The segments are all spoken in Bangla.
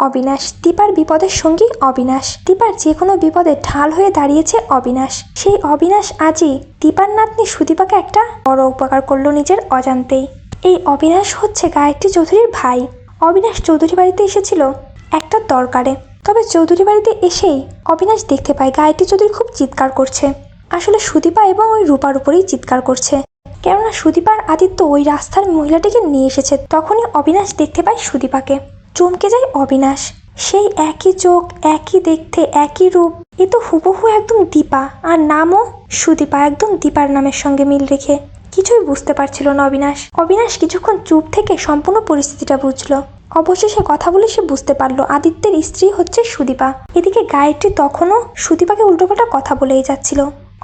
অবিনাশ, দীপার বিপদের সঙ্গী অবিনাশ। দীপার যে কোনো বিপদে ঢাল হয়ে দাঁড়িয়েছে অবিনাশ। সেই অবিনাশ আজই দীপার নাতনি সুদীপাকে একটা বড় উপকার করলো নিজের অজান্তেই। এই অবিনাশ হচ্ছে গায়ত্রী চৌধুরীর ভাই। অবিনাশ চৌধুরী বাড়িতে এসেছিল একটা দরকারে। তবে চৌধুরী বাড়িতে এসেই অবিনাশ দেখতে পায় গায়ত্রী চৌধুরী খুব চিৎকার করছে। আসলে সুদীপা এবং ওই রূপার উপরেই চিৎকার করছে, কেননা সুদীপার আদিত্য ওই রাস্তার মহিলাটিকে নিয়ে এসেছে। তখনই অবিনাশ দেখতে পায় সুদীপাকে। চমকে যায় অবিনাশ। সেই একই চোখ, একই দেখতে, একই রূপ, এ তো হুবহু একদম দীপা, আর নামও সুদীপা, একদম দীপার নামের সঙ্গে মিল রেখে। কিছুই বুঝতে পারছিল না অবিনাশ। অবিনাশ কিছুক্ষণ চুপ থেকে সম্পূর্ণ পরিস্থিতিটা বুঝলো। অবশেষে কথা বলে সে বুঝতে পারলো আদিত্যের স্ত্রী হচ্ছে সুদীপা। এদিকে গায়ত্রী তখনও সুদীপাকে উল্টোপাল্টা কথা বলেই যাচ্ছিল।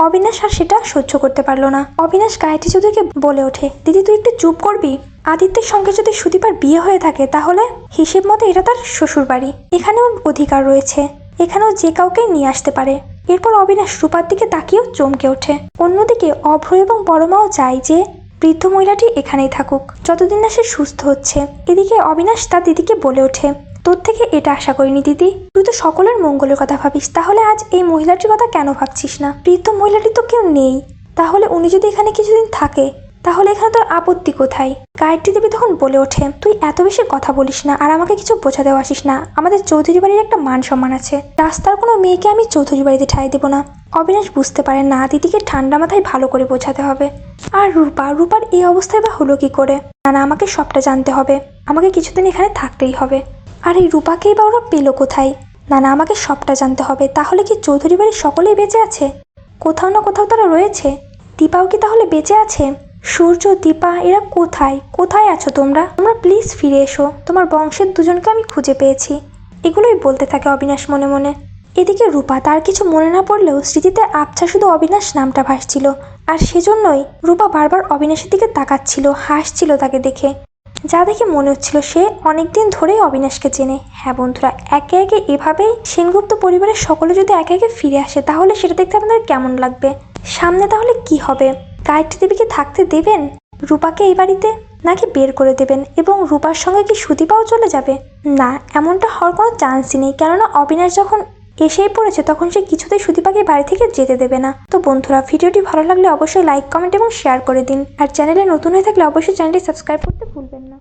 অবিনাশ আর সেটা সহ্য করতে পারলো না। অবিনাশ গায়ত্রী চৌধুরীকে বলে ওঠে, দিদি তুই একটু চুপ করবি? আদিত্যের সঙ্গে যদি সুদীপার বিয়ে হয়ে থাকে তাহলে হিসেব মতো এটা তার শ্বশুর বাড়ি, এখানেও অধিকার রয়েছে, এখানেও যে কাউকেই নিয়ে আসতে পারে। এরপর অবিনাশ রূপার দিকে তাকিয়েও চমকে ওঠে। অন্যদিকে অভ্র এবং বড়মাও চায় যে বৃদ্ধ মহিলাটি এখানেই থাকুক যতদিন না সে সুস্থ হচ্ছে। এদিকে অবিনাশ তার দিদিকে বলে ওঠে, তোর থেকে এটা আশা করিনি দিদি, তুই তো সকলের মঙ্গলের কথা ভাবিস, তাহলে আজ এই মহিলাটির কথা কেন ভাবছিস না? বৃদ্ধ মহিলাটি তো কেউ নেই, তাহলে উনি যদি এখানে কিছুদিন থাকে তাহলে এখানে তোর আপত্তি কোথায়? গায়ত্রী দেবী তখন বলে ওঠে, তুই এত বেশি কথা বলিস না আর আমাকে কিছু বোঝাতেও আসিস না। আমাদের চৌধুরী বাড়ির একটা মান সম্মান আছে, রাস্তার কোনো মেয়েকে আমি চৌধুরী বাড়িতে ঠাঁই দেবো না। অবিনাশ বুঝতে পারে না দিদিকে ঠান্ডা মাথায় ভালো করে বোঝাতে হবে। আর রূপার এই অবস্থায় বা হলো কি করে? না, আমাকে সবটা জানতে হবে, আমাকে কিছুদিন এখানে থাকতেই হবে। আর এই রূপাকেই বা ওরা পেলো কোথায়? না, আমাকে সবটা জানতে হবে। তাহলে কি চৌধুরী বাড়ির সকলেই বেঁচে আছে? কোথাও না কোথাও তারা রয়েছে। দীপাও কি তাহলে বেঁচে আছে? সূর্য, দীপা, এরা কোথায় কোথায় আছো তোমরা? প্লিজ ফিরে এসো, তোমার বংশের দুজনকে আমি খুঁজে পেয়েছি। এগুলোই বলতে থাকে অবিনাশ মনে মনে। এদিকে রূপা, তার কিছু মনে না পড়লেও স্মৃতিতে আবছা শুধু অবিনাশ নামটা ভাসছিল, আর সেজন্যই রূপা বারবার অবিনাশের দিকে তাকাচ্ছিল, হাসছিল তাকে দেখে, যা দেখে মনে হচ্ছিল সে অনেকদিন ধরেই অবিনাশকে চেনে। হ্যাঁ বন্ধুরা, একে একে এভাবেই সেনগুপ্ত পরিবারের সকলে যদি একে একে ফিরে আসে তাহলে সেটা দেখতে আপনাদের কেমন লাগবে? সামনে তাহলে কি হবে? গায়ত্রী দেবীকে থাকতে দেবেন রূপাকে এই বাড়িতে, নাকি বের করে দেবেন এবং রূপার সঙ্গে কি সুদীপাও চলে যাবে? না, এমনটা হওয়ার কোনো চান্সই নেই, কেননা অবিনাশ যখন এসেই পড়েছে তখন সে কিছুতেই সুদীপাকে বাড়ি থেকে যেতে দেবে না। তো বন্ধুরা, ভিডিওটি ভালো লাগলে অবশ্যই লাইক, কমেন্ট এবং শেয়ার করে দিন। আর চ্যানেলে নতুন হয়ে থাকলে অবশ্যই চ্যানেলটি সাবস্ক্রাইব করতে ভুলবেন না।